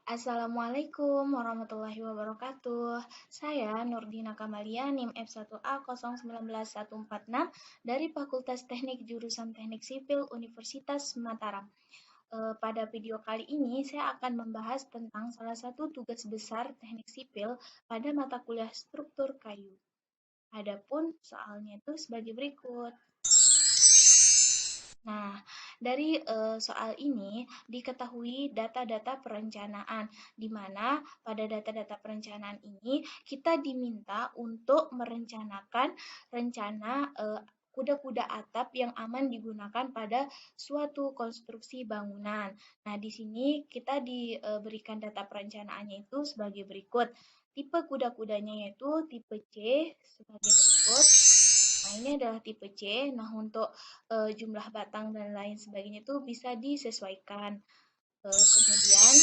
Assalamualaikum warahmatullahi wabarakatuh. Saya Nurdina Kamalia, NIM F1A019146 dari Fakultas Teknik Jurusan Teknik Sipil Universitas Mataram. Pada video kali ini saya akan membahas tentang salah satu tugas besar teknik sipil pada mata kuliah struktur kayu. Adapun soalnya itu sebagai berikut. Nah, dari soal ini diketahui data-data perencanaan, di mana pada data-data perencanaan ini kita diminta untuk merencanakan rencana kuda-kuda atap yang aman digunakan pada suatu konstruksi bangunan. Nah, di sini kita diberikan data perencanaannya itu sebagai berikut. Tipe kuda-kudanya yaitu tipe C sebagai berikut. Nah, ini adalah tipe C. Nah, untuk jumlah batang dan lain sebagainya itu bisa disesuaikan. Kemudian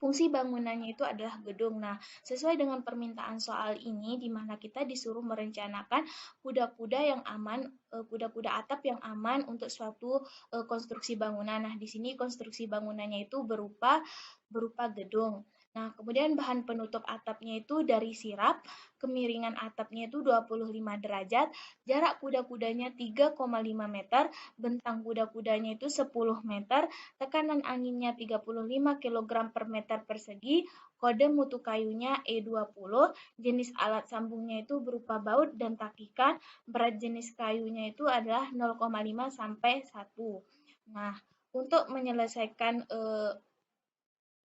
fungsi bangunannya itu adalah gedung. Nah, sesuai dengan permintaan soal ini, di mana kita disuruh merencanakan kuda-kuda yang aman, kuda-kuda atap yang aman untuk suatu konstruksi bangunan. Nah, di sini konstruksi bangunannya itu berupa gedung. Nah, kemudian bahan penutup atapnya itu dari sirap, kemiringan atapnya itu 25 derajat, jarak kuda-kudanya 3,5 meter, bentang kuda-kudanya itu 10 meter, tekanan anginnya 35 kg per meter persegi, kode mutu kayunya E20, jenis alat sambungnya itu berupa baut dan takikan, berat jenis kayunya itu adalah 0,5 sampai 1. Nah, untuk menyelesaikan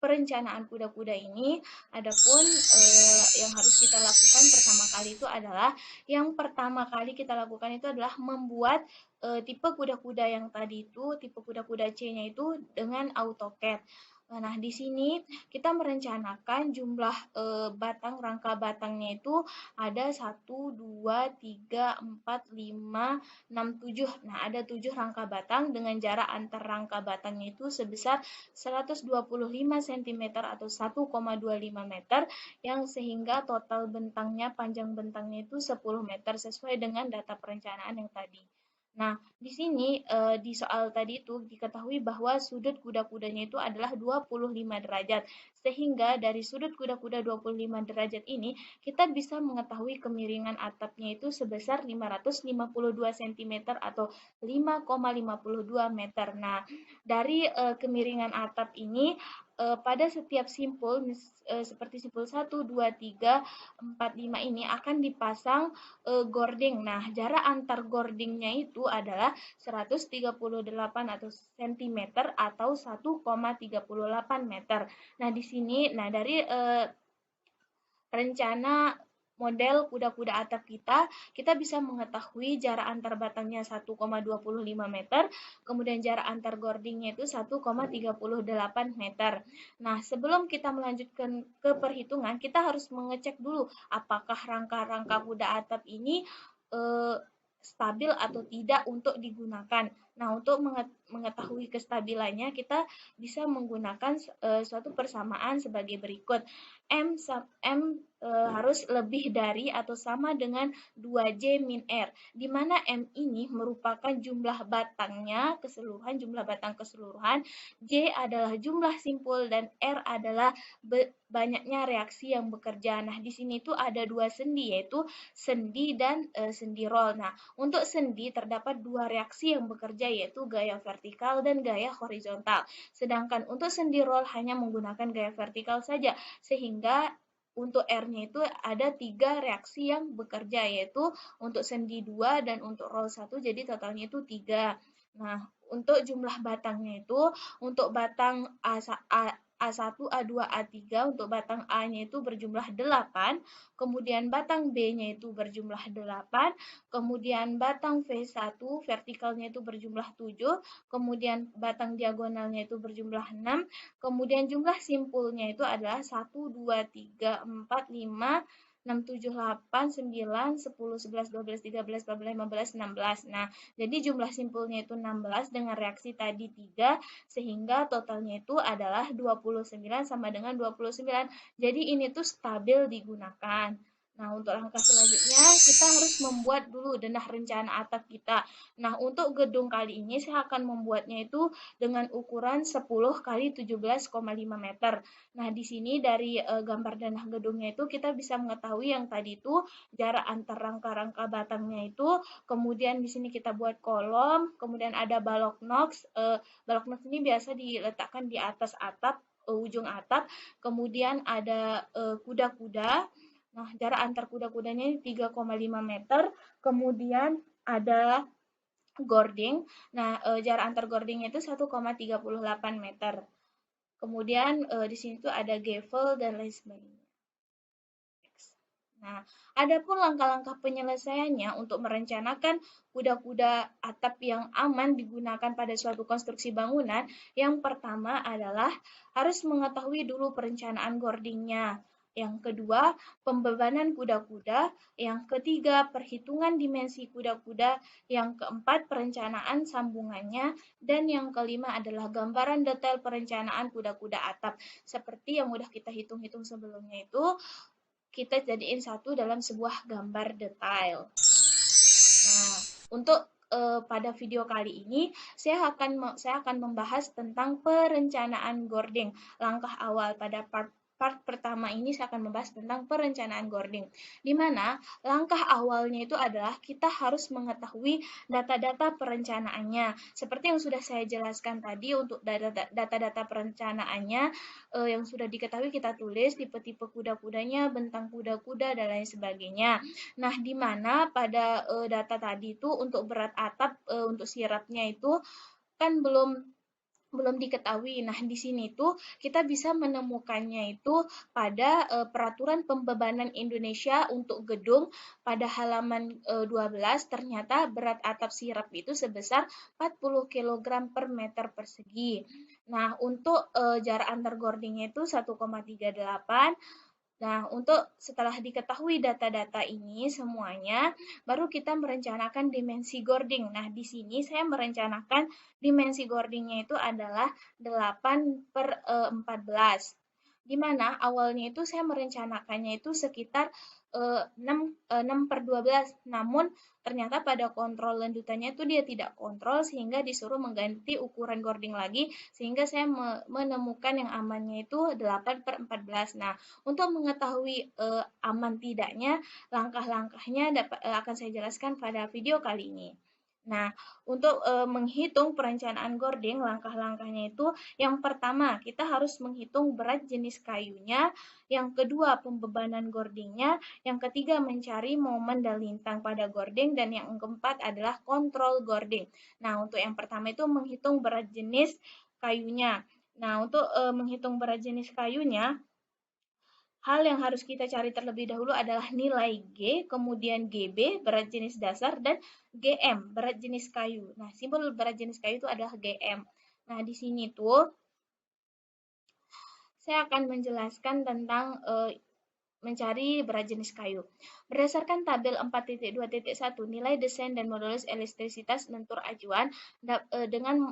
perencanaan kuda-kuda ini, adapun yang harus kita lakukan pertama kali itu adalah yang pertama kali kita lakukan itu adalah membuat tipe kuda-kuda yang tadi itu, tipe kuda-kuda C-nya itu dengan AutoCAD. Nah, di sini kita merencanakan jumlah batang, rangka batangnya itu ada 1, 2, 3, 4, 5, 6, 7. Nah, ada 7 rangka batang dengan jarak antar rangka batangnya itu sebesar 125 cm atau 1,25 meter, yang sehingga total bentangnya, panjang bentangnya itu 10 meter sesuai dengan data perencanaan yang tadi. Nah, di sini di soal tadi itu diketahui bahwa sudut kuda-kudanya itu adalah 25 derajat. Sehingga dari sudut kuda-kuda 25 derajat ini, kita bisa mengetahui kemiringan atapnya itu sebesar 552 cm atau 5,52 meter. Nah, dari kemiringan atap ini pada setiap simpul seperti simpul 1, 2, 3, 4, 5 ini akan dipasang gording. Nah, jarak antar gordingnya itu adalah 138 atau cm atau 1,38 meter. Nah, di sini dari rencana model kuda-kuda atap kita bisa mengetahui jarak antar batangnya 1,25 meter, kemudian jarak antar gordingnya itu 1,38 meter. Nah, sebelum kita melanjutkan ke perhitungan, kita harus mengecek dulu apakah rangka-rangka kuda atap ini stabil atau tidak untuk digunakan. Nah, untuk mengetahui kestabilannya, kita bisa menggunakan suatu persamaan sebagai berikut. M harus lebih dari atau sama dengan 2J min R, di mana M ini merupakan jumlah batangnya keseluruhan, jumlah batang keseluruhan, J adalah jumlah simpul, dan R adalah banyaknya reaksi yang bekerja. Nah, di sini tuh ada dua sendi, yaitu sendi dan sendi roll. Nah, untuk sendi terdapat dua reaksi yang bekerja, yaitu gaya vertikal dan gaya horizontal. Sedangkan untuk sendi roll hanya menggunakan gaya vertikal saja, sehingga untuk R-nya itu ada 3 reaksi yang bekerja, yaitu untuk sendi 2 dan untuk roll 1, jadi totalnya itu 3. Nah, untuk jumlah batangnya itu, untuk batang A1, A2, A3, untuk batang A-nya itu berjumlah 8, kemudian batang B-nya itu berjumlah 8, kemudian batang V1 vertikalnya itu berjumlah 7, kemudian batang diagonalnya itu berjumlah 6, kemudian jumlah simpulnya itu adalah 1, 2, 3, 4, 5, 6, 7, 8, 9, 10, 11, 12, 13, 14, 15, 16. Nah, jadi jumlah simpulnya itu 16 dengan reaksi tadi 3, sehingga totalnya itu adalah 29 sama dengan 29. Jadi ini tuh stabil digunakan. Nah, untuk langkah selanjutnya, kita harus membuat dulu denah rencana atap kita. Nah, untuk gedung kali ini, saya akan membuatnya itu dengan ukuran 10 kali 17,5 meter. Nah, di sini dari gambar denah gedungnya itu, kita bisa mengetahui yang tadi itu jarak antar rangka-rangka batangnya itu, kemudian di sini kita buat kolom, kemudian ada balok nox. Balok nox ini biasa diletakkan di atas atap, ujung atap, kemudian ada kuda-kuda. Nah, jarak antar kuda-kudanya 3,5 meter. Kemudian ada gording. Nah, jarak antar gordingnya itu 1,38 meter. Kemudian di sini tuh ada gavel dan lain sebagainya. Nah, adapun langkah-langkah penyelesaiannya untuk merencanakan kuda-kuda atap yang aman digunakan pada suatu konstruksi bangunan, yang pertama adalah harus mengetahui dulu perencanaan gordingnya. Yang kedua, pembebanan kuda-kuda. Yang ketiga, perhitungan dimensi kuda-kuda. Yang keempat, perencanaan sambungannya. Dan yang kelima adalah gambaran detail perencanaan kuda-kuda atap. Seperti yang udah kita hitung-hitung sebelumnya itu, kita jadiin satu dalam sebuah gambar detail. Nah, untuk pada video kali ini saya akan membahas tentang perencanaan gording. Langkah awal pada part pertama ini saya akan membahas tentang perencanaan gording, di mana langkah awalnya itu adalah kita harus mengetahui data-data perencanaannya. Seperti yang sudah saya jelaskan tadi, untuk data-data perencanaannya yang sudah diketahui kita tulis tipe-tipe kuda-kudanya, bentang kuda-kuda, dan lain sebagainya. Nah, di mana pada data tadi itu untuk berat atap, untuk sirapnya itu kan belum diketahui. Nah, di sini tuh kita bisa menemukannya itu pada peraturan pembebanan Indonesia untuk gedung pada halaman 12, ternyata berat atap sirap itu sebesar 40 kg per meter persegi. Nah, untuk jarak antar gordingnya itu 1,38. Nah, untuk setelah diketahui data-data ini semuanya, baru kita merencanakan dimensi gording. Nah, di sini saya merencanakan dimensi gordingnya itu adalah 8/14. Di mana awalnya itu saya merencanakannya itu sekitar 6/12. Namun ternyata pada kontrol lanjutannya itu dia tidak kontrol, sehingga disuruh mengganti ukuran gording lagi, sehingga saya menemukan yang amannya itu 8/14. Nah, untuk mengetahui aman tidaknya, langkah-langkahnya akan saya jelaskan pada video kali ini. Nah, untuk menghitung perencanaan gording, langkah-langkahnya itu yang pertama, kita harus menghitung berat jenis kayunya, yang kedua pembebanan gordingnya, yang ketiga mencari momen dan lintang pada gording, dan yang keempat adalah kontrol gording. Nah, untuk yang pertama itu menghitung berat jenis kayunya. Nah, untuk menghitung berat jenis kayunya, hal yang harus kita cari terlebih dahulu adalah nilai G, kemudian GB, berat jenis dasar, dan GM, berat jenis kayu. Nah, simbol berat jenis kayu itu adalah GM. Nah, di sini tuh saya akan menjelaskan tentang mencari berat jenis kayu. Berdasarkan tabel 4.2.1, nilai desain dan modulus elastisitas lentur acuan dengan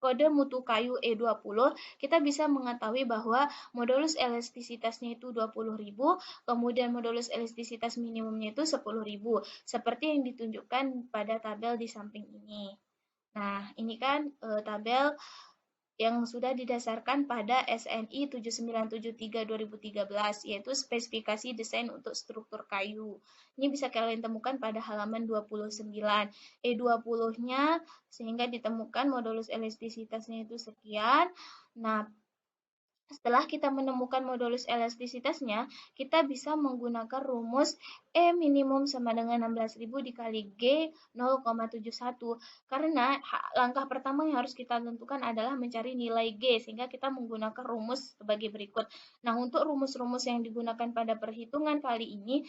kode mutu kayu E20, kita bisa mengetahui bahwa modulus elastisitasnya itu 20.000, kemudian modulus elastisitas minimumnya itu 10.000, seperti yang ditunjukkan pada tabel di samping ini. Nah, ini kan tabel yang sudah didasarkan pada SNI 7973/2013, yaitu spesifikasi desain untuk struktur kayu. Ini bisa kalian temukan pada halaman 29. E20-nya sehingga ditemukan modulus elastisitasnya itu sekian. Nah, setelah kita menemukan modulus elastisitasnya, kita bisa menggunakan rumus E minimum sama dengan 16.000 dikali G 0,71. Karena langkah pertama yang harus kita tentukan adalah mencari nilai G, sehingga kita menggunakan rumus sebagai berikut. Nah, untuk rumus-rumus yang digunakan pada perhitungan kali ini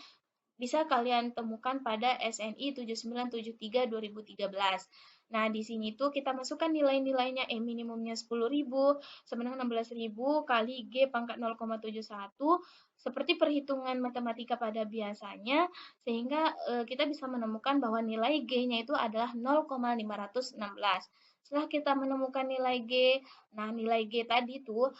bisa kalian temukan pada SNI 7973/2013. Nah, di sini tuh kita masukkan nilai-nilainya. E minimumnya 10.000 sama dengan 16.000 kali G pangkat 0,71, seperti perhitungan matematika pada biasanya, sehingga kita bisa menemukan bahwa nilai G-nya itu adalah 0,516. Setelah kita menemukan nilai G, nah nilai G tadi tuh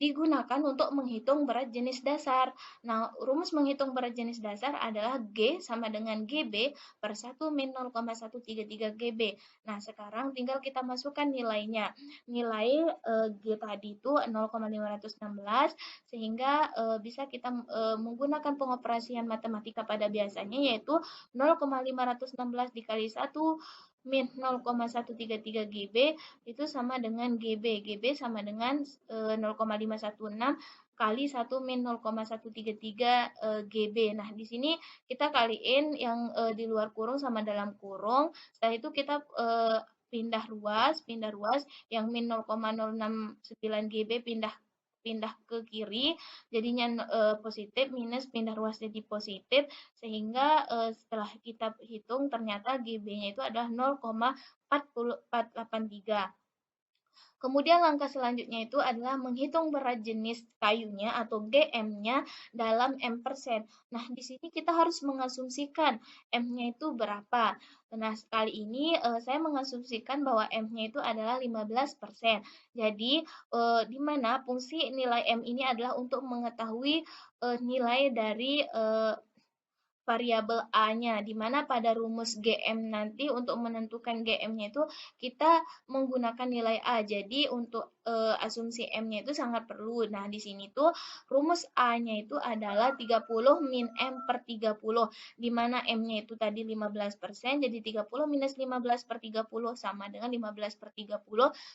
digunakan untuk menghitung berat jenis dasar. Nah, rumus menghitung berat jenis dasar adalah G sama dengan GB per 1 min 0,133 GB. Nah, sekarang tinggal kita masukkan nilainya. Nilai G tadi itu 0,516, sehingga bisa kita menggunakan pengoperasian matematika pada biasanya, yaitu 0,516 dikali 1 min 0,133 GB itu sama dengan GB. GB sama dengan 0,516 kali 1 min 0,133 GB. Nah, di sini kita kaliin yang di luar kurung sama dalam kurung. Setelah itu kita pindah ruas yang min 0,069 GB pindah ke kiri, jadinya positif, minus pindah ruas jadi positif, sehingga setelah kita hitung ternyata GB-nya itu adalah 0,4483. Kemudian langkah selanjutnya itu adalah menghitung berat jenis kayunya atau GM-nya dalam M%. Nah, di sini kita harus mengasumsikan M-nya itu berapa. Nah, kali ini saya mengasumsikan bahwa M-nya itu adalah 15%. Jadi, di mana fungsi nilai M ini adalah untuk mengetahui nilai dari variabel A-nya, di mana pada rumus GM nanti untuk menentukan GM-nya itu kita menggunakan nilai A. Jadi untuk asumsi M-nya itu sangat perlu. Nah, di sini tuh rumus A-nya itu adalah 30 min M per 30, di mana M-nya itu tadi 15%, jadi 30 minus 15 per 30 sama dengan 15 per 30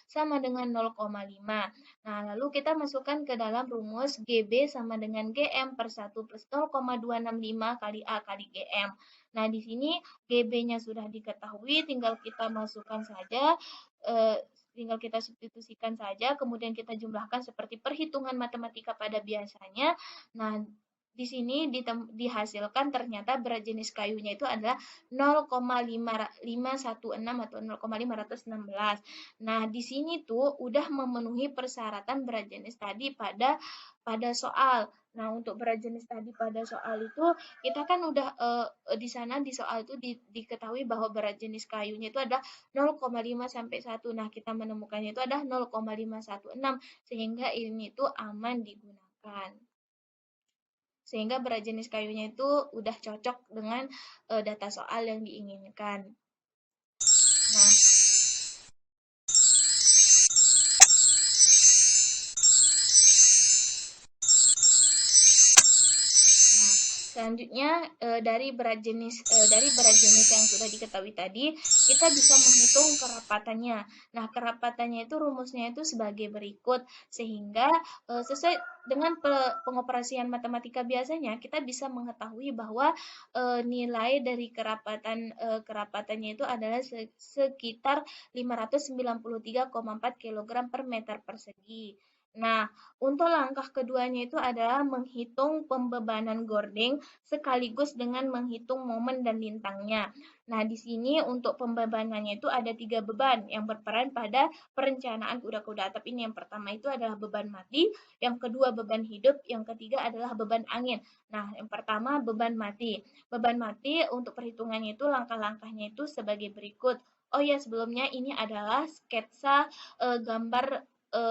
sama dengan 0,5. Nah, lalu kita masukkan ke dalam rumus GB sama dengan GM per 1 plus 0,265 kali A kali GM. Nah, di sini GB-nya sudah diketahui, tinggal kita masukkan saja, tinggal kita substitusikan saja, kemudian kita jumlahkan seperti perhitungan matematika pada biasanya. Nah, di sini dihasilkan ternyata berat jenis kayunya itu adalah 0,516 atau 0,516. Nah, di sini tuh udah memenuhi persyaratan berat jenis tadi pada soal. Nah, untuk berat jenis tadi pada soal itu kita kan udah di sana di soal itu diketahui bahwa berat jenis kayunya itu ada 0,5 sampai 1. Nah, kita menemukannya itu ada 0,516, sehingga ini tuh aman digunakan. Sehingga berat jenis kayunya itu udah cocok dengan data soal yang diinginkan. Nah, selanjutnya dari berat jenis yang sudah diketahui tadi, kita bisa menghitung kerapatannya. Nah, kerapatannya itu rumusnya itu sebagai berikut, sehingga sesuai dengan pengoperasian matematika biasanya kita bisa mengetahui bahwa nilai dari kerapatannya itu adalah sekitar 593,4 kg per meter persegi. Nah, untuk langkah keduanya itu adalah menghitung pembebanan gording sekaligus dengan menghitung momen dan lintangnya. Nah, di sini untuk pembebanannya itu ada 3 beban yang berperan pada perencanaan kuda-kuda atap ini. Yang pertama itu adalah beban mati, yang kedua beban hidup, yang ketiga adalah beban angin. Nah, yang pertama beban mati. Beban mati untuk perhitungannya itu langkah-langkahnya itu sebagai berikut. Oh ya, sebelumnya ini adalah sketsa gambar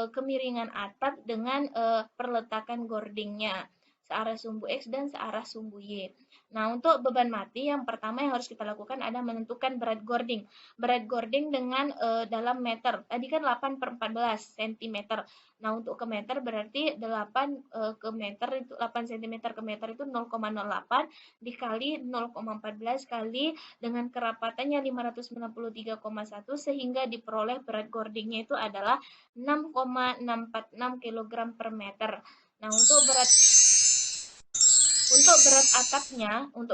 kemiringan atap dengan perletakan gordingnya searah sumbu X dan searah sumbu Y. Nah, untuk beban mati yang pertama yang harus kita lakukan adalah menentukan berat gording. Berat gording dengan dalam meter. Tadi kan 8 per 14 cm. Nah, untuk ke meter berarti 8 ke meter itu 8 cm ke meter itu 0,08 dikali 0,14 kali dengan kerapatannya 593,1 sehingga diperoleh berat gordingnya itu adalah 6,646 kg per meter. Nah, untuk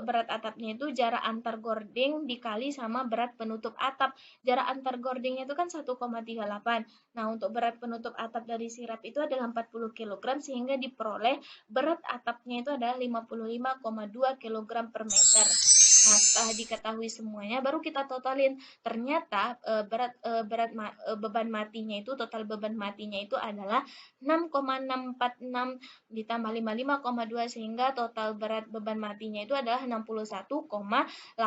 berat atapnya itu jarak antar gording dikali sama berat penutup atap. Jarak antar gordingnya itu kan 1,38. Nah, untuk berat penutup atap dari sirap itu adalah 40 kg sehingga diperoleh berat atapnya itu adalah 55,2 kg per meter. Nah, setelah diketahui semuanya, baru kita totalin. Ternyata beban matinya itu, total beban matinya itu adalah 6,646 ditambah 55,2 sehingga total berat beban matinya itu adalah 61,846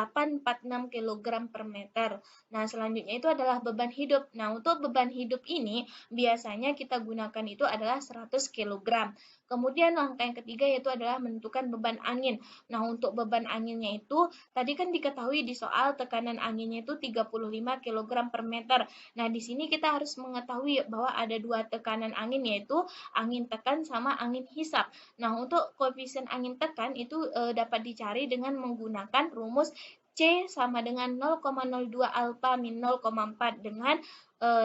kg per meter. Nah, selanjutnya itu adalah beban hidup. Nah, untuk beban hidup ini biasanya kita gunakan itu adalah 100 kg. Kemudian langkah yang ketiga yaitu adalah menentukan beban angin. Nah, untuk beban anginnya itu tadi kan diketahui di soal tekanan anginnya itu 35 kg per meter. Nah, di sini kita harus mengetahui bahwa ada dua tekanan angin yaitu angin tekan sama angin hisap. Nah, untuk koefisien angin tekan itu dapat dicari dengan menggunakan rumus C sama dengan 0,02 alfa min 0,4 dengan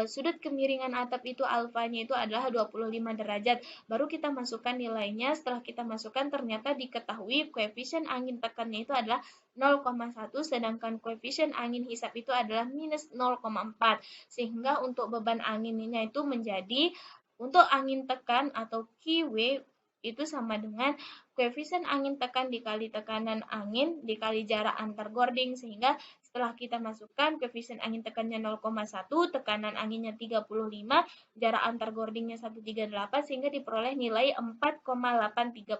sudut kemiringan atap itu alfanya itu adalah 25 derajat. Baru kita masukkan nilainya. Setelah kita masukkan ternyata diketahui koefisien angin tekannya itu adalah 0,1 sedangkan koefisien angin hisap itu adalah minus 0,4. Sehingga untuk beban anginnya itu menjadi untuk angin tekan atau QW itu sama dengan koefisien angin tekan dikali tekanan angin dikali jarak antar gording, sehingga setelah kita masukkan koefisien angin tekannya 0,1, tekanan anginnya 35, jarak antar gordingnya 138 sehingga diperoleh nilai 4,830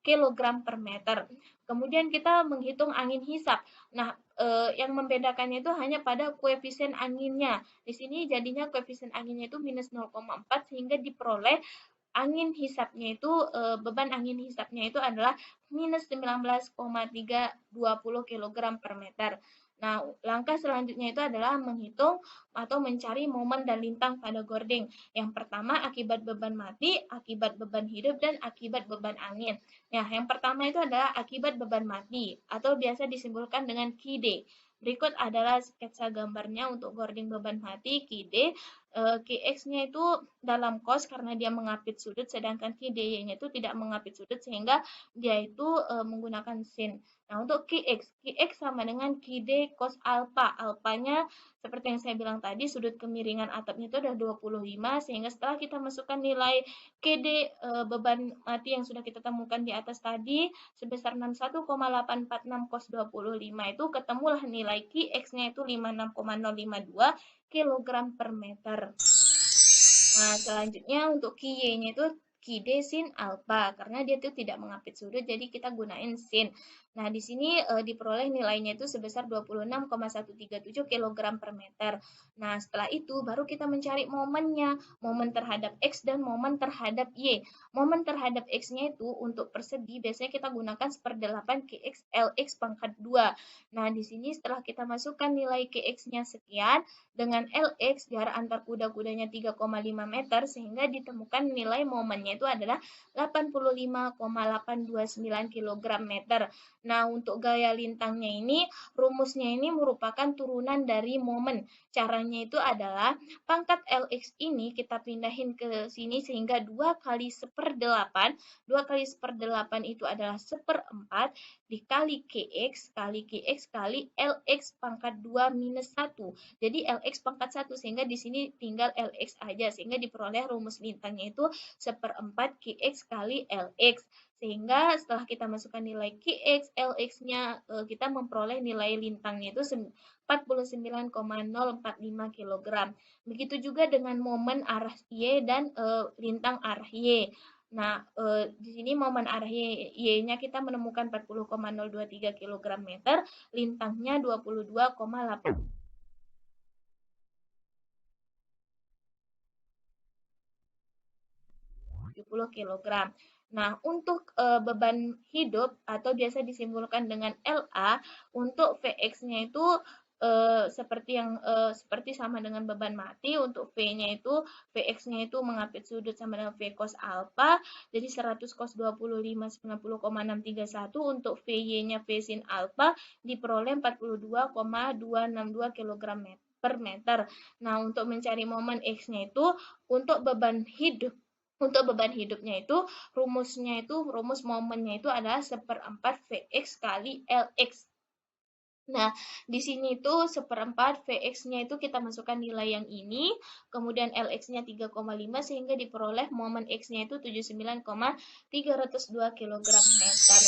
kg per meter. Kemudian kita menghitung angin hisap. Nah, yang membedakannya itu hanya pada koefisien anginnya. Di sini jadinya koefisien anginnya itu minus 0,4 sehingga diperoleh angin hisapnya itu beban angin hisapnya itu adalah minus 19,320 kg per meter. Nah, langkah selanjutnya itu adalah menghitung atau mencari momen dan lintang pada gording. Yang pertama akibat beban mati, akibat beban hidup, dan akibat beban angin. Nah, yang pertama itu adalah akibat beban mati atau biasa disimpulkan dengan KID. Berikut adalah sketsa gambarnya untuk gording beban mati KID. Kx-nya itu dalam cos karena dia mengapit sudut, sedangkan KDY-nya itu tidak mengapit sudut sehingga dia itu menggunakan sin. Nah, untuk Kx sama dengan KD cos alpha. Alphanya seperti yang saya bilang tadi, sudut kemiringan atapnya itu ada 25, sehingga setelah kita masukkan nilai KD beban mati yang sudah kita temukan di atas tadi sebesar 61,846 cos 25 itu ketemulah nilai Kx-nya itu 56,052 kg per meter. Nah, selanjutnya untuk QY-nya itu QD sin alpha karena dia itu tidak mengapit sudut, jadi kita gunain sin. Nah, di sini diperoleh nilainya itu sebesar 26,137 kg per meter. Nah, setelah itu baru kita mencari momennya, momen terhadap X dan momen terhadap Y. Momen terhadap X-nya itu untuk persegi biasanya kita gunakan 1/8 Kx Lx pangkat 2. Nah, di sini setelah kita masukkan nilai Kx-nya sekian dengan Lx jarak antar kuda-kudanya 3,5 meter sehingga ditemukan nilai momennya itu adalah 85,829 kg meter. Nah, untuk gaya lintangnya ini, rumusnya ini merupakan turunan dari momen. Caranya itu adalah pangkat Lx ini kita pindahin ke sini sehingga 2 kali 1/8. 2 kali 1/8 itu adalah 1/4 dikali Kx kali Lx pangkat 2 minus 1. Jadi Lx pangkat 1 sehingga di sini tinggal Lx aja sehingga diperoleh rumus lintangnya itu 1/4 Kx kali Lx. Sehingga setelah kita masukkan nilai Kx, Lx-nya kita memperoleh nilai lintangnya itu 49,045 kg. Begitu juga dengan momen arah Y dan lintang arah Y. Nah, di sini momen arah Y-nya kita menemukan 40,023 kg meter, lintangnya 22,8 kg. Nah, untuk beban hidup atau biasa disimpulkan dengan LA, untuk Vx-nya itu seperti sama dengan beban mati. Untuk V-nya itu Vx-nya itu mengapit sudut sama dengan V cos alpha. Jadi 100 cos 25 90,631. Untuk Vy-nya V sin alpha diperoleh 42,262 kg per meter. Nah, untuk mencari momen X-nya itu untuk beban hidup. Untuk beban hidupnya itu rumus momennya itu adalah 1/4 Vx kali Lx. Nah, di sini itu 1/4 Vx-nya itu kita masukkan nilai yang ini, kemudian Lx-nya 3,5 sehingga diperoleh momen X-nya itu 79,302 kg meter.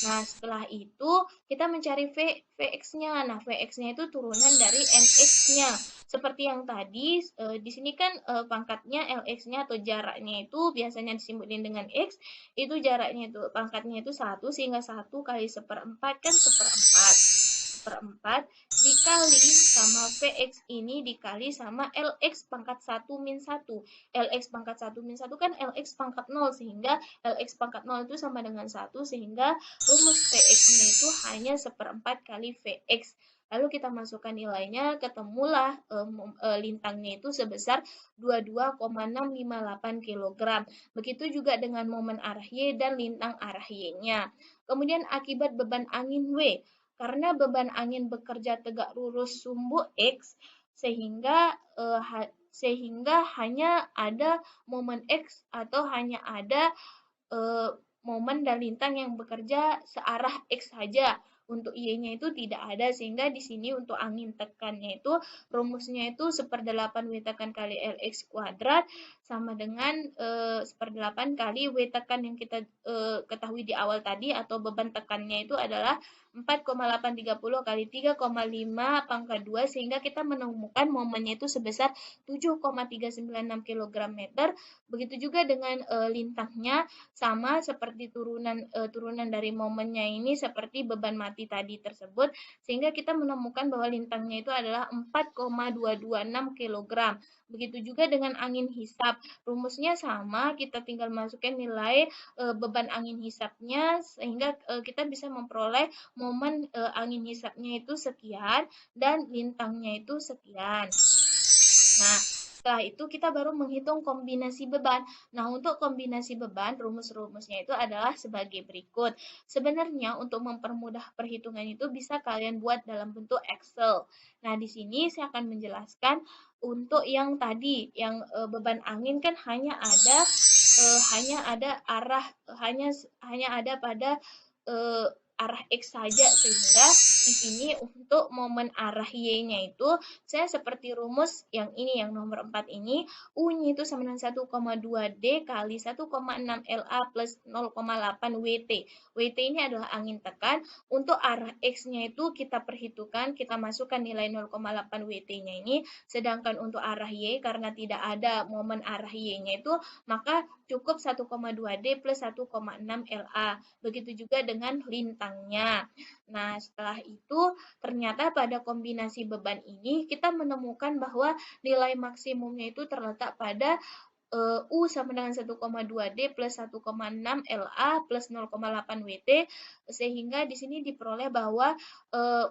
Nah, setelah itu kita mencari Vx-nya. Nah, Vx-nya itu turunan dari Mx-nya. Seperti yang tadi, di sini kan pangkatnya Lx-nya atau jaraknya itu biasanya disimbolin dengan X, itu jaraknya itu, pangkatnya itu 1, sehingga 1 kali seperempat kan seperempat. Seperempat dikali sama Vx ini dikali sama Lx pangkat 1 min 1. Lx pangkat 1 min 1 kan Lx pangkat 0, sehingga Lx pangkat 0 itu sama dengan 1, sehingga rumus Vx-nya itu hanya seperempat kali Vx. Lalu kita masukkan nilainya, ketemulah lintangnya itu sebesar 22,658 kg. Begitu juga dengan momen arah Y dan lintang arah Y-nya. Kemudian akibat beban angin W, karena beban angin bekerja tegak lurus sumbu X, sehingga hanya ada momen X atau hanya ada momen dan lintang yang bekerja searah X saja. Untuk Y-nya itu tidak ada, sehingga di sini untuk angin tekannya itu rumusnya itu 1/8 W tekan kali Lx kuadrat sama dengan 1/8 kali W tekan yang kita ketahui di awal tadi, atau beban tekannya itu adalah 4,830 kali 3,5 pangkat 2, sehingga kita menemukan momennya itu sebesar 7,396 kg/meter. Begitu juga dengan lintangnya, sama seperti turunan dari momennya ini seperti beban mati tadi tersebut, sehingga kita menemukan bahwa lintangnya itu adalah 4,226 kg. Begitu juga dengan angin hisap, rumusnya sama, kita tinggal masukkan nilai beban angin hisapnya, sehingga kita bisa memperoleh momen angin hisapnya itu sekian dan lintangnya itu sekian. Nah, setelah itu kita baru menghitung kombinasi beban. Nah, untuk kombinasi beban, rumus-rumusnya itu adalah sebagai berikut. Sebenarnya untuk mempermudah perhitungan itu bisa kalian buat dalam bentuk Excel. Nah, di sini saya akan menjelaskan untuk yang tadi, yang beban angin kan hanya ada arah, hanya ada pada arah X saja, sehingga di sini untuk momen arah Y-nya itu saya seperti rumus yang ini, yang nomor 4 ini, U-nya itu sama dengan 1,2D kali 1,6 LA plus 0,8 WT. WT ini adalah angin tekan. Untuk arah X-nya itu kita perhitungkan, kita masukkan nilai 0,8 WT-nya ini, sedangkan untuk arah Y, karena tidak ada momen arah Y-nya itu, maka cukup 1,2D plus 1,6 LA. Begitu juga dengan lintangnya. Nah, setelah itu ternyata pada kombinasi beban ini kita menemukan bahwa nilai maksimumnya itu terletak pada U sama dengan 1,2D plus 1,6 LA plus 0,8 WT, sehingga di sini diperoleh bahwa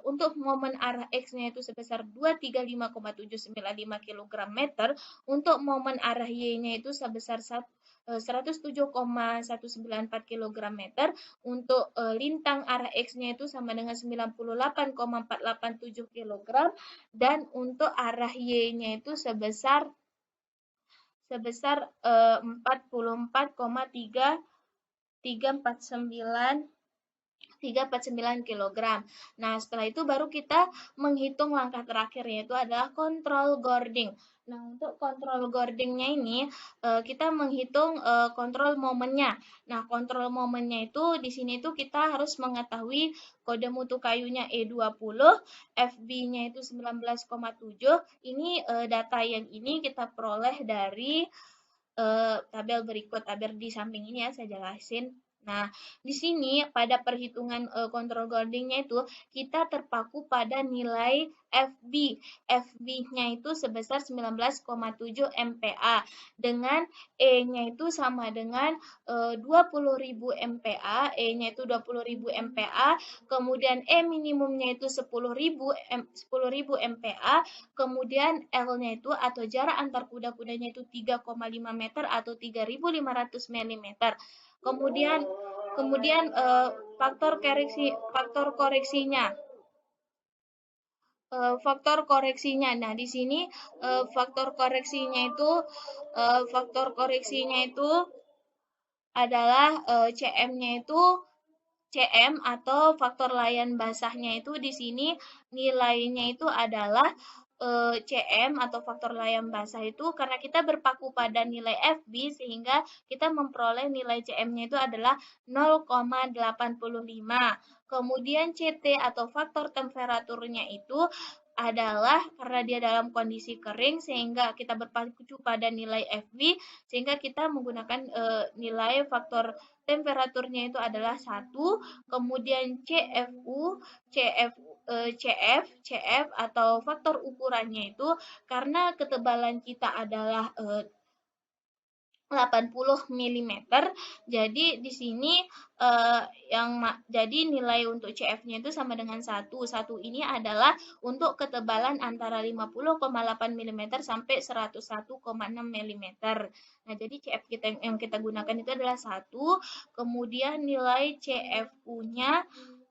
untuk momen arah X-nya itu sebesar 235,795 kg/meter, untuk momen arah Y-nya itu sebesar 107,194 kg/meter, untuk lintang arah X-nya itu sama dengan 98,487 kg, dan untuk arah Y-nya itu sebesar 44,349 kg. Nah, setelah itu baru kita menghitung langkah terakhir, yaitu adalah kontrol gording. Nah, untuk kontrol gordingnya ini kita menghitung kontrol momennya. Nah, kontrol momennya itu di sini itu kita harus mengetahui kode mutu kayunya E20, FB-nya itu 19,7. Ini data yang ini kita peroleh dari tabel berikut, tabel di samping ini ya, saya jelasin. Nah, di sini pada perhitungan kontrol gordingnya itu kita terpaku pada nilai FB. FB-nya itu sebesar 19,7 MPa, dengan E-nya itu sama dengan 20.000 MPa, E-nya itu 20.000 MPa, kemudian E minimumnya itu 10.000 MPa, kemudian L-nya itu atau jarak antar kuda-kudanya itu 3,5 meter atau 3.500 mm. Kemudian faktor koreksinya. Nah, di sini faktor koreksinya itu adalah CM-nya itu CM atau faktor layan basahnya itu di sini nilainya itu adalah Cm atau faktor layam basah itu karena kita berpaku pada nilai Fb sehingga kita memperoleh nilai Cm-nya itu adalah 0,85. Kemudian Ct atau faktor temperaturnya itu adalah karena dia dalam kondisi kering sehingga kita berpacu pada nilai Fb sehingga kita menggunakan nilai faktor temperaturnya itu adalah 1, kemudian CF atau faktor ukurannya itu karena ketebalan kita adalah 80 mm. Jadi di sini jadi nilai untuk CF-nya itu sama dengan 1. 1 ini adalah untuk ketebalan antara 50,8 mm sampai 101,6 mm. Nah, jadi CF kita yang kita gunakan itu adalah 1. Kemudian nilai CFU-nya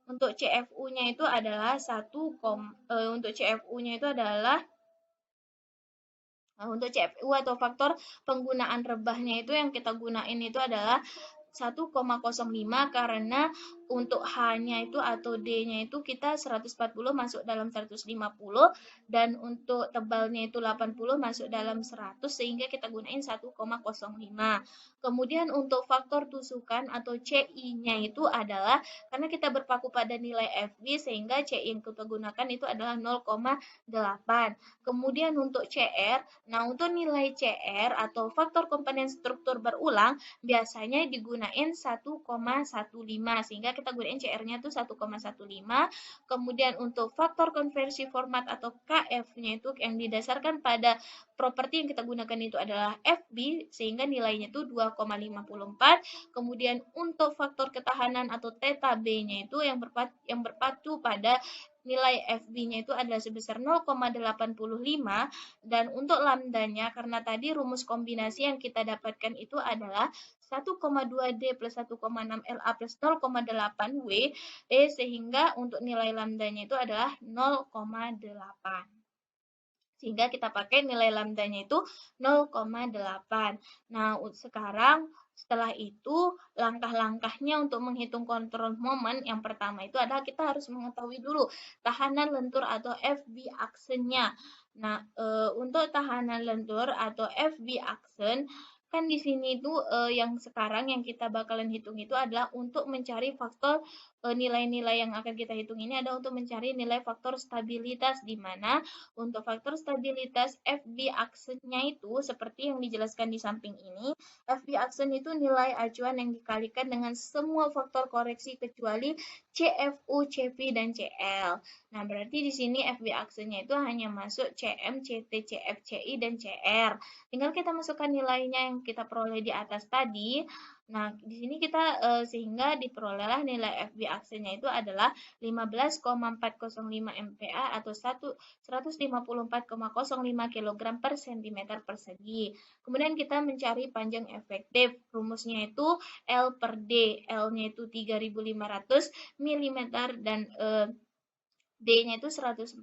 untuk CFU-nya itu adalah untuk CFU-nya itu adalah untuk CFU atau faktor penggunaan rebahnya itu yang kita gunain itu adalah 1,05 karena untuk H-nya itu atau D-nya itu kita 140 masuk dalam 150 dan untuk tebalnya itu 80 masuk dalam 100 sehingga kita gunain 1,05. Kemudian untuk faktor tusukan atau CI-nya itu adalah karena kita berpaku pada nilai Fb sehingga CI yang kita gunakan itu adalah 0,8. Kemudian untuk CR, nah untuk nilai CR atau faktor komponen struktur berulang biasanya digunain 1,15 sehingga kita gunain CR-nya itu 1,15. Kemudian untuk faktor konversi format atau KF-nya itu yang didasarkan pada properti yang kita gunakan itu adalah FB sehingga nilainya itu 2,54. Kemudian untuk faktor ketahanan atau theta B-nya itu yang berpacu pada nilai FB-nya itu adalah sebesar 0,85 dan untuk lambdanya karena tadi rumus kombinasi yang kita dapatkan itu adalah 1,2D plus 1,6 LA plus 0,8 W sehingga untuk nilai lambdanya itu adalah 0,8. Sehingga kita pakai nilai lambdanya itu 0,8. Nah, sekarang setelah itu langkah-langkahnya untuk menghitung kontrol momen yang pertama itu adalah kita harus mengetahui dulu tahanan lentur atau FB aksennya. Nah, untuk tahanan lentur atau FB aksen kan di sini itu yang sekarang yang kita bakalan hitung itu adalah untuk mencari faktor nilai-nilai yang akan kita hitung ini adalah untuk mencari nilai faktor stabilitas di mana untuk faktor stabilitas FB aksennya itu seperti yang dijelaskan di samping ini. FB aksen itu nilai acuan yang dikalikan dengan semua faktor koreksi kecuali CFU, CP, dan CL. Nah, berarti di sini FB aksennya itu hanya masuk CM, CT, CF, CI, dan CR. Tinggal kita masukkan nilainya yang kita peroleh di atas tadi. Nah, di sini kita sehingga diperolehlah nilai FB aksennya itu adalah 15,405 MPa atau 154,05 kg per cm persegi. Kemudian kita mencari panjang efektif. Rumusnya itu L per D. L-nya itu 3.500 mm dan D-nya itu 140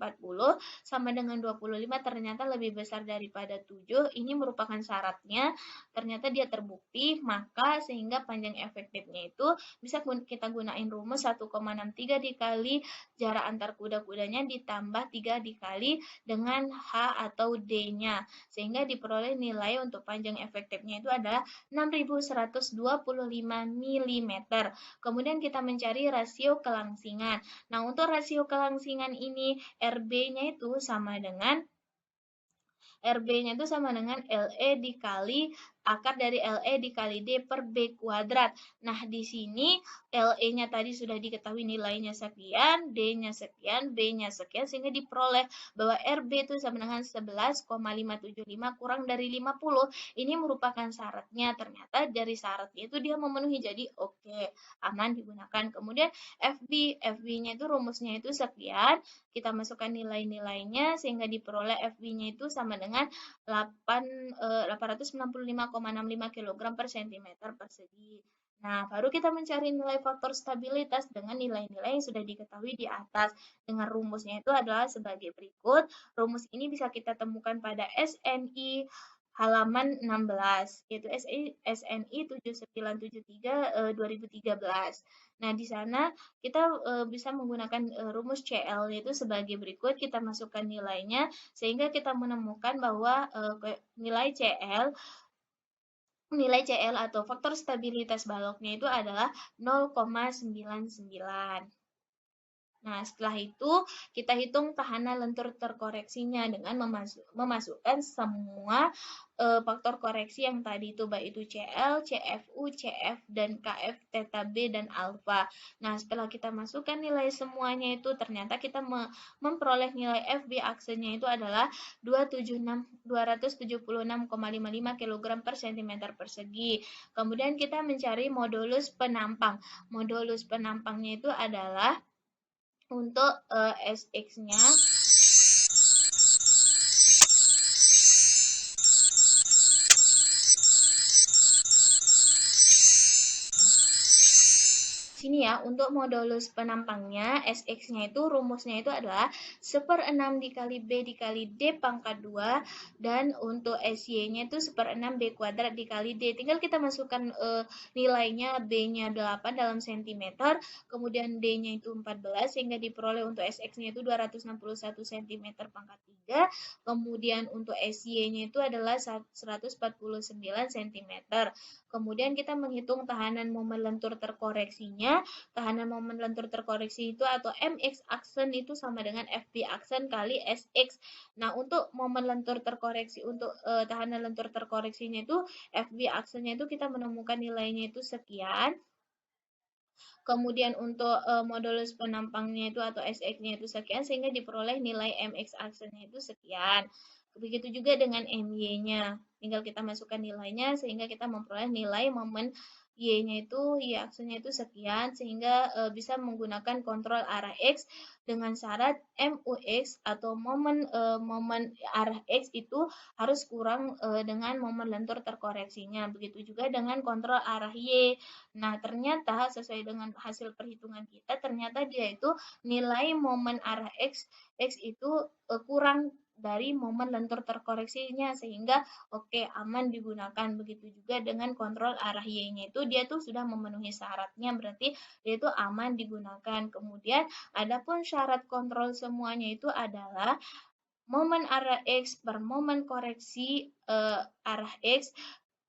sama dengan 25 ternyata lebih besar daripada 7. Ini merupakan syaratnya. Ternyata dia terbukti, maka sehingga panjang efektifnya itu bisa kita gunain rumus 1,63 dikali jarak antar kuda-kudanya ditambah 3 dikali dengan H atau D-nya. Sehingga diperoleh nilai untuk panjang efektifnya itu adalah 6.125 mm. Kemudian kita mencari rasio kelangsingan. Nah, untuk rasio kelangsingan ini RB-nya itu sama dengan LE dikali akar dari LE dikali D per B kuadrat. Nah, di sini LE-nya tadi sudah diketahui nilainya sekian, D-nya sekian, B-nya sekian, sehingga diperoleh bahwa RB itu sama dengan 11,575 kurang dari 50. Ini merupakan syaratnya. Ternyata dari syaratnya itu dia memenuhi, jadi oke, aman digunakan. Kemudian FB-nya itu rumusnya itu sekian, kita masukkan nilai-nilainya sehingga diperoleh FB-nya itu sama dengan 865,65 kg per cm persegi. Nah, baru kita mencari nilai faktor stabilitas dengan nilai-nilai yang sudah diketahui di atas. Dengan rumusnya itu adalah sebagai berikut. Rumus ini bisa kita temukan pada SNI halaman 16, yaitu SNI 7973 2013. Nah, di sana kita bisa menggunakan rumus CL yaitu sebagai berikut. Kita masukkan nilainya sehingga kita menemukan bahwa nilai CL atau faktor stabilitas baloknya itu adalah 0,99. Nah, setelah itu kita hitung tahanan lentur terkoreksinya dengan memasukkan semua faktor koreksi yang tadi itu, baik itu CL, CFU, CF, dan KF, theta B, dan alfa. Nah, setelah kita masukkan nilai semuanya itu, ternyata kita memperoleh nilai FB aksenya itu adalah 276,55 kg per cm persegi. Kemudian kita mencari modulus penampang. Modulus penampangnya itu adalah untuk SX-nya sini ya, untuk modulus penampangnya SX-nya itu rumusnya itu adalah 1/6 dikali B dikali D pangkat 2, dan untuk SY-nya itu 1/6 B kuadrat dikali D. Tinggal kita masukkan nilainya, B-nya 8 dalam cm, kemudian D-nya itu 14, sehingga diperoleh untuk SX-nya itu 261 cm pangkat 3, kemudian untuk SY-nya itu adalah 149 cm. Kemudian kita menghitung tahanan momen lentur terkoreksinya. Tahanan momen lentur terkoreksi itu atau MX aksen itu sama dengan FB aksen kali SX. Nah, untuk momen lentur terkoreksi, untuk tahanan lentur terkoreksinya itu FB aksennya itu kita menemukan nilainya itu sekian. Kemudian untuk modulus penampangnya itu atau SX-nya itu sekian, sehingga diperoleh nilai MX aksennya itu sekian. Begitu juga dengan MY-nya. Tinggal kita masukkan nilainya sehingga kita memperoleh nilai momen Y-nya itu, Y aksennya itu sekian, sehingga bisa menggunakan kontrol arah X dengan syarat MUX atau momen arah X itu harus kurang dengan momen lentur terkoreksinya. Begitu juga dengan kontrol arah Y. Nah, ternyata sesuai dengan hasil perhitungan kita, ternyata dia itu nilai momen arah X itu kurang dari momen lentur terkoreksinya, sehingga oke, aman digunakan. Begitu juga dengan kontrol arah Y-nya itu dia tuh sudah memenuhi syaratnya, berarti dia itu aman digunakan. Kemudian adapun syarat kontrol semuanya itu adalah momen arah X per momen koreksi arah X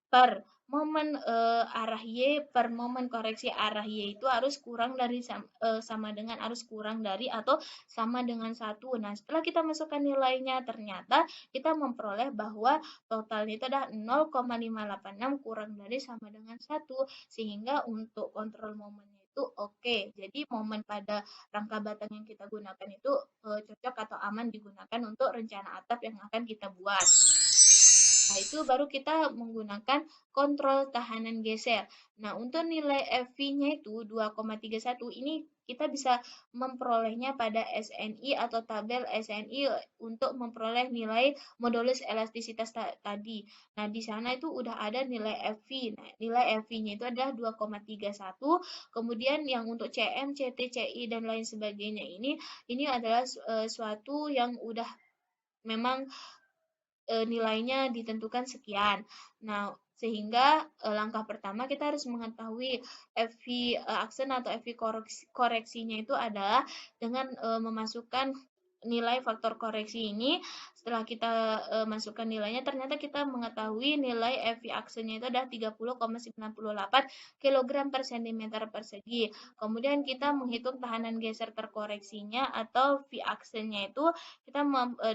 per momen arah Y per momen koreksi arah Y itu harus kurang dari sama dengan harus kurang dari atau sama dengan 1. Nah, setelah kita masukkan nilainya, ternyata kita memperoleh bahwa totalnya itu adalah 0,586 kurang dari sama dengan 1, sehingga untuk kontrol momennya itu oke. Jadi momen pada rangka batang yang kita gunakan itu cocok atau aman digunakan untuk rencana atap yang akan kita buat. Nah, itu baru kita menggunakan kontrol tahanan geser. Nah, untuk nilai FV-nya itu 2,31, ini kita bisa memperolehnya pada SNI atau tabel SNI untuk memperoleh nilai modulus elastisitas tadi. Nah, di sana itu udah ada nilai FV. Nah, nilai FV-nya itu adalah 2,31. Kemudian yang untuk CM, CT, CI, dan lain sebagainya ini adalah suatu yang udah memang nilainya ditentukan sekian. Nah, sehingga langkah pertama kita harus mengetahui FV aksen atau FV koreksinya itu adalah dengan memasukkan nilai faktor koreksi ini. Setelah kita masukkan nilainya, ternyata kita mengetahui nilai FV aksennya itu adalah 30,98 kg per cm persegi. Kemudian kita menghitung tahanan geser terkoreksinya atau V aksennya itu kita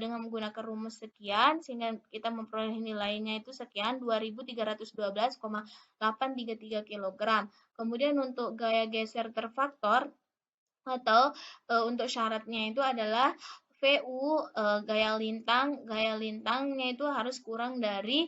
dengan menggunakan rumus sekian, sehingga kita memperoleh nilainya itu sekian, 2312,833 kg. Kemudian untuk gaya geser terfaktor atau untuk syaratnya itu adalah VU gaya lintangnya itu harus kurang dari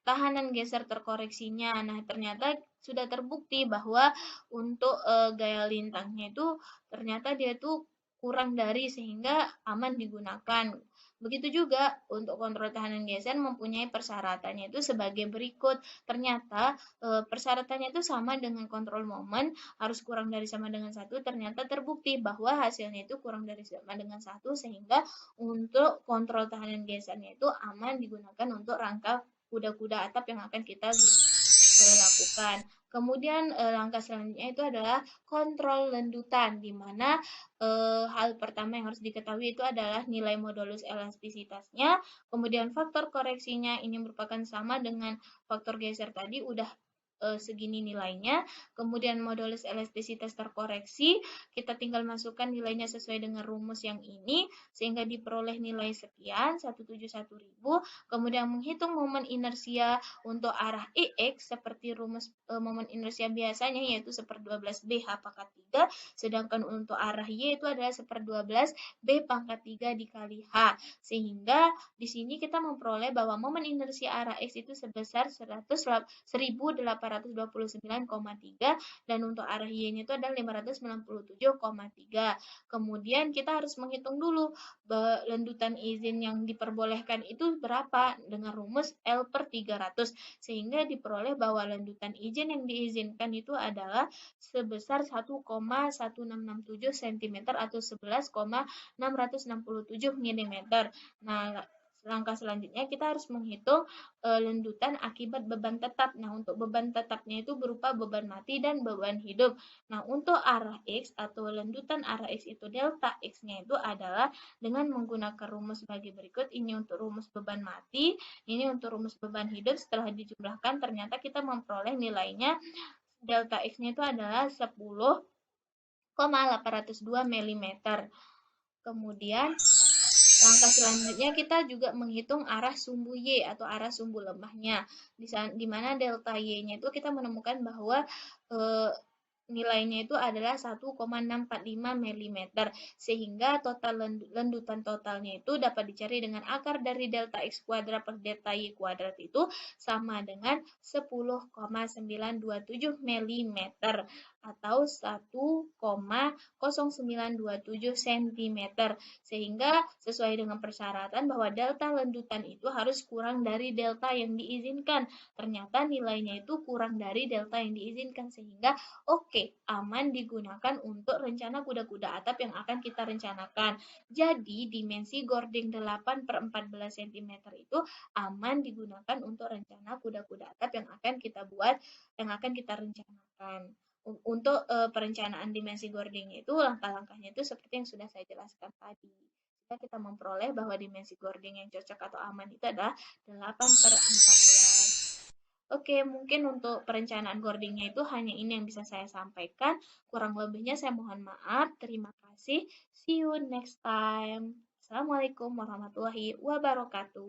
tahanan geser terkoreksinya. Nah, ternyata sudah terbukti bahwa untuk gaya lintangnya itu ternyata dia itu kurang dari, sehingga aman digunakan. Begitu juga untuk kontrol tahanan geser mempunyai persyaratannya itu sebagai berikut. Ternyata persyaratannya itu sama dengan kontrol momen, harus kurang dari sama dengan 1. Ternyata terbukti bahwa hasilnya itu kurang dari sama dengan 1, sehingga untuk kontrol tahanan gesernya itu aman digunakan untuk rangka kuda-kuda atap yang akan kita lakukan. Kemudian langkah selanjutnya itu adalah kontrol lendutan, di mana hal pertama yang harus diketahui itu adalah nilai modulus elastisitasnya, kemudian faktor koreksinya ini merupakan sama dengan faktor geser tadi, udah segini nilainya, kemudian modulus elastisitas terkoreksi, kita tinggal masukkan nilainya sesuai dengan rumus yang ini, sehingga diperoleh nilai sekian, 171.000, kemudian menghitung momen inersia untuk arah EX, seperti rumus momen inersia biasanya, yaitu 1/12B H pangkat 3, sedangkan untuk arah Y itu adalah 1/12B pangkat 3 dikali H, sehingga di sini kita memperoleh bahwa momen inersia arah X itu sebesar 1829,3 dan untuk arah Y-nya itu adalah 597,3. Kemudian kita harus menghitung dulu lendutan izin yang diperbolehkan itu berapa dengan rumus L/300, sehingga diperoleh bahwa lendutan izin yang diizinkan itu adalah sebesar 1,1667 cm atau 11,667 mm. Nah, langkah selanjutnya kita harus menghitung lendutan akibat beban tetap. Nah, untuk beban tetapnya itu berupa beban mati dan beban hidup. Nah, untuk arah X atau lendutan arah X itu delta X-nya itu adalah dengan menggunakan rumus sebagai berikut. Ini untuk rumus beban mati, ini untuk rumus beban hidup. Setelah dijumlahkan, ternyata kita memperoleh nilainya delta X-nya itu adalah 10,802 mm. Kemudian langkah selanjutnya kita juga menghitung arah sumbu Y atau arah sumbu lemahnya. Di mana delta Y-nya itu kita menemukan bahwa nilainya itu adalah 1,645 mm, sehingga total lendutan totalnya itu dapat dicari dengan akar dari delta X kuadrat per delta Y kuadrat itu sama dengan 10,927 mm atau 1,0927 cm, sehingga sesuai dengan persyaratan bahwa delta lendutan itu harus kurang dari delta yang diizinkan. Ternyata nilainya itu kurang dari delta yang diizinkan, sehingga oke, aman digunakan untuk rencana kuda-kuda atap yang akan kita rencanakan. Jadi dimensi gording 8/14 cm itu aman digunakan untuk rencana kuda-kuda atap yang akan kita buat, yang akan kita rencanakan. Untuk perencanaan dimensi gording itu langkah-langkahnya itu seperti yang sudah saya jelaskan tadi. Jika kita memperoleh bahwa dimensi gording yang cocok atau aman itu adalah 8/14. Oke, mungkin untuk perencanaan gordingnya itu hanya ini yang bisa saya sampaikan. Kurang lebihnya saya mohon maaf. Terima kasih. See you next time. Assalamualaikum warahmatullahi wabarakatuh.